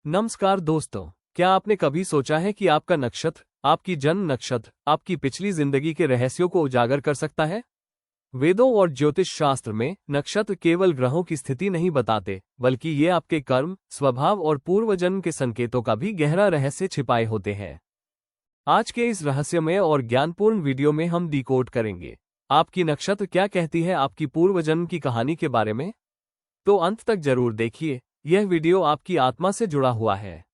नमस्कार दोस्तों, क्या आपने कभी सोचा है कि आपका नक्षत्र, आपकी जन्म नक्षत्र, आपकी पिछली जिंदगी के रहस्यों को उजागर कर सकता है? वेदों और ज्योतिष शास्त्र में नक्षत्र केवल ग्रहों की स्थिति नहीं बताते, बल्कि ये आपके कर्म, स्वभाव और पूर्वजन्म के संकेतों का भी गहरा रहस्य छिपाए होते हैं। आज के इस रहस्यमय और ज्ञानपूर्ण वीडियो में हम डिकोड करेंगे आपकी नक्षत्र क्या कहती है आपकी पूर्वजन्म की कहानी के बारे में। तो अंत तक जरूर देखिए, यह वीडियो आपकी आत्मा से जुड़ा हुआ है।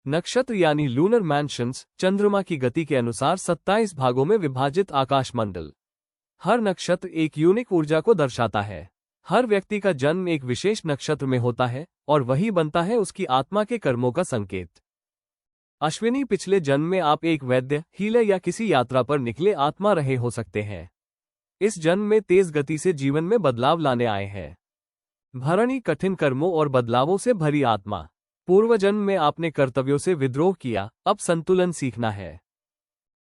नक्षत्र यानी लूनर मैंशंस, चंद्रमा की गति के अनुसार 27 भागों में विभाजित आकाशमंडल। हर नक्षत्र एक यूनिक ऊर्जा को दर्शाता है। हर व्यक्ति का जन्म एक विशेष नक्षत्र में होता है और वही बनता है उसकी आत्मा के कर्मों का संकेत। अश्विनी, पिछले जन्म में आप एक वैद्य, हीलर या किसी यात्रा पर निकले आत्मा रहे हो सकते हैं। इस जन्म में तेज गति से जीवन में बदलाव लाने आए हैं। भरणी, कठिन कर्मों और बदलावों से भरी आत्मा। पूर्वजन्म में आपने कर्तव्यों से विद्रोह किया, अब संतुलन सीखना है।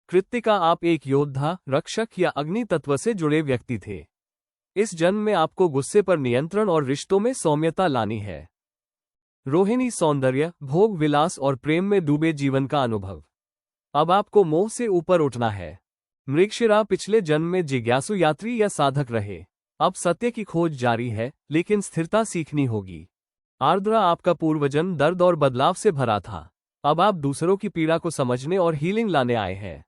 कृत्तिका, आप एक योद्धा, रक्षक या अग्नि तत्व से जुड़े व्यक्ति थे। इस जन्म में आपको गुस्से पर नियंत्रण और रिश्तों में सौम्यता लानी है। रोहिणी, सौंदर्य, भोग विलास और प्रेम में डूबे जीवन का अनुभव। अब आपको मोह से ऊपर उठना है। मृगशिरा, पिछले जन्म में जिज्ञासु यात्री या साधक रहे। अब सत्य की खोज जारी है, लेकिन स्थिरता सीखनी होगी। आर्द्रा, आपका पूर्वजन्म दर्द और बदलाव से भरा था। अब आप दूसरों की पीड़ा को समझने और हीलिंग लाने आए हैं।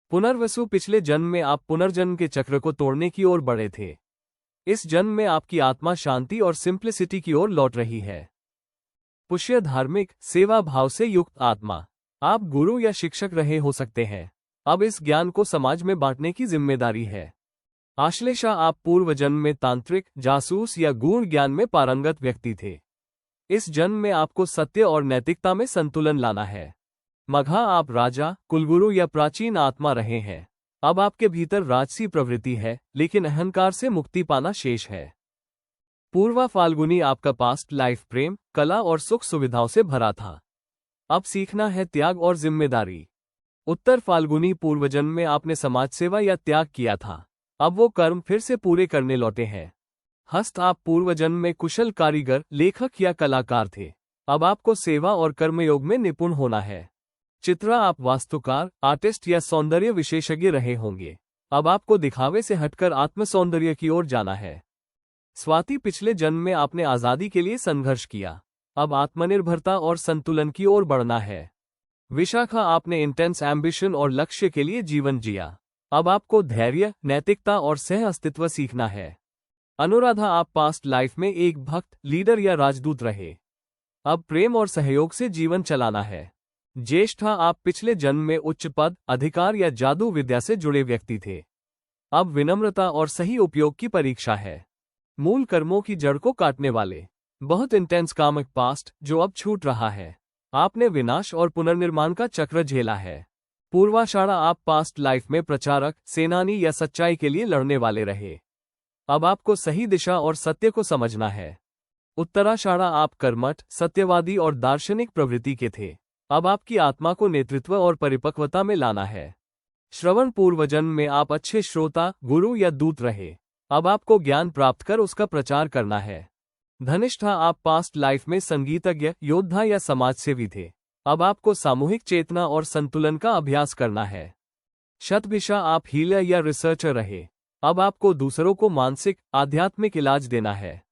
पुनर्वसु, पिछले जन्म में आप पुनर्जन्म के चक्र को तोड़ने की ओर बढ़े थे। इस जन्म में आपकी आत्मा शांति और सिंप्लिसिटी की ओर लौट रही है। पुष्य, धार्मिक, सेवा भाव से युक्त आत्मा। आप गुरु या शिक्षक रहे हो सकते हैं। अब इस ज्ञान को समाज में बांटने की जिम्मेदारी है। आश्लेषा, आप पूर्व जन्म में तांत्रिक, जासूस या गूढ़ ज्ञान में पारंगत व्यक्ति थे। इस जन्म में आपको सत्य और नैतिकता में संतुलन लाना है। मघा, आप राजा, कुलगुरु या प्राचीन आत्मा रहे हैं। अब आपके भीतर राजसी प्रवृत्ति है, लेकिन अहंकार से मुक्ति पाना शेष है। पूर्वा फाल्गुनी, आपका पास्ट लाइफ प्रेम, कला और सुख सुविधाओं से भरा था। अब सीखना है त्याग और जिम्मेदारी। उत्तर फाल्गुनी, पूर्वजन्म में आपने समाज सेवा या त्याग किया था। अब वो कर्म फिर से पूरे करने लौटे हैं। हस्त, आप पूर्वजन्म में कुशल कारीगर, लेखक या कलाकार थे। अब आपको सेवा और कर्मयोग में निपुण होना है। चित्रा, आप वास्तुकार, आर्टिस्ट या सौंदर्य विशेषज्ञ रहे होंगे। अब आपको दिखावे से हटकर आत्म सौंदर्य की ओर जाना है। स्वाति, पिछले जन्म में आपने आजादी के लिए संघर्ष किया। अब आत्मनिर्भरता और संतुलन की ओर बढ़ना है। विशाखा, आपने इंटेंस एम्बिशन और लक्ष्य के लिए जीवन जिया। अब आपको धैर्य, नैतिकता और सह अस्तित्व सीखना है। अनुराधा, आप पास्ट लाइफ में एक भक्त, लीडर या राजदूत रहे। अब प्रेम और सहयोग से जीवन चलाना है। ज्येष्ठा, आप पिछले जन्म में उच्च पद, अधिकार या जादू विद्या से जुड़े व्यक्ति थे। अब विनम्रता और सही उपयोग की परीक्षा है। मूल कर्मों की जड़ को काटने वाले, बहुत इंटेंस कामिक पास्ट जो अब छूट रहा है। आपने विनाश और पुनर्निर्माण का चक्र झेला है। पूर्वाषाढ़ा, आप पास्ट लाइफ में प्रचारक, सेनानी या सच्चाई के लिए लड़ने वाले रहे। अब आपको सही दिशा और सत्य को समझना है। उत्तराषाढ़ा, आप कर्मठ, सत्यवादी और दार्शनिक प्रवृत्ति के थे। अब आपकी आत्मा को नेतृत्व और परिपक्वता में लाना है। श्रवण, पूर्वजन्म में आप अच्छे श्रोता, गुरु या दूत रहे। अब आपको ज्ञान प्राप्त कर उसका प्रचार करना है। धनिष्ठा, आप पास्ट लाइफ में संगीतज्ञ, योद्धा या समाजसेवी थे। अब आपको सामूहिक चेतना और संतुलन का अभ्यास करना है। शतभिषा, आप हीलर या रिसर्चर रहे। अब आपको दूसरों को मानसिक, आध्यात्मिक इलाज देना है।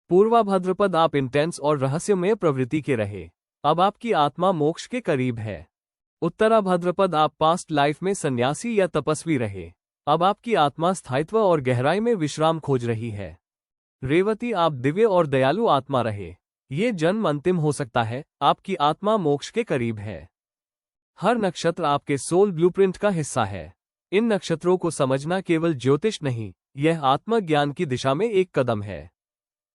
पूर्वा भाद्रपद, आप इंटेंस और रहस्यमय प्रवृत्ति के रहे। अब आपकी आत्मा मोक्ष के करीब है। उत्तरा भाद्रपद, आप पास्ट लाइफ में सन्यासी या तपस्वी रहे। अब आपकी आत्मा स्थायित्व और गहराई में विश्राम खोज रही है। रेवती, आप दिव्य और दयालु आत्मा रहे। ये जन्म अंतिम हो सकता है, आपकी आत्मा मोक्ष के करीब है। हर नक्षत्र आपके सोल ब्लूप्रिंट का हिस्सा है। इन नक्षत्रों को समझना केवल ज्योतिष नहीं, यह आत्मज्ञान की दिशा में एक कदम है।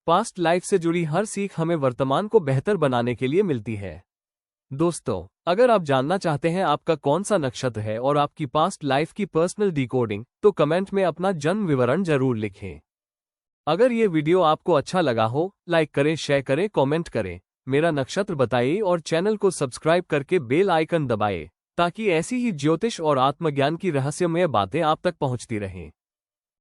पास्ट लाइफ से जुड़ी हर सीख हमें वर्तमान को बेहतर बनाने के लिए मिलती है। दोस्तों, अगर आप जानना चाहते हैं आपका कौन सा नक्षत्र है और आपकी पास्ट लाइफ की पर्सनल डिकोडिंग, तो कमेंट में अपना जन्म विवरण जरूर लिखें। अगर ये वीडियो आपको अच्छा लगा हो, लाइक करें, शेयर करें, कमेंट करें, मेरा नक्षत्र बताइए और चैनल को सब्सक्राइब करके बेल आइकन दबाएं, ताकि ऐसी ही ज्योतिष और आत्मज्ञान की रहस्यमय बातें आप तक पहुंचती रहें।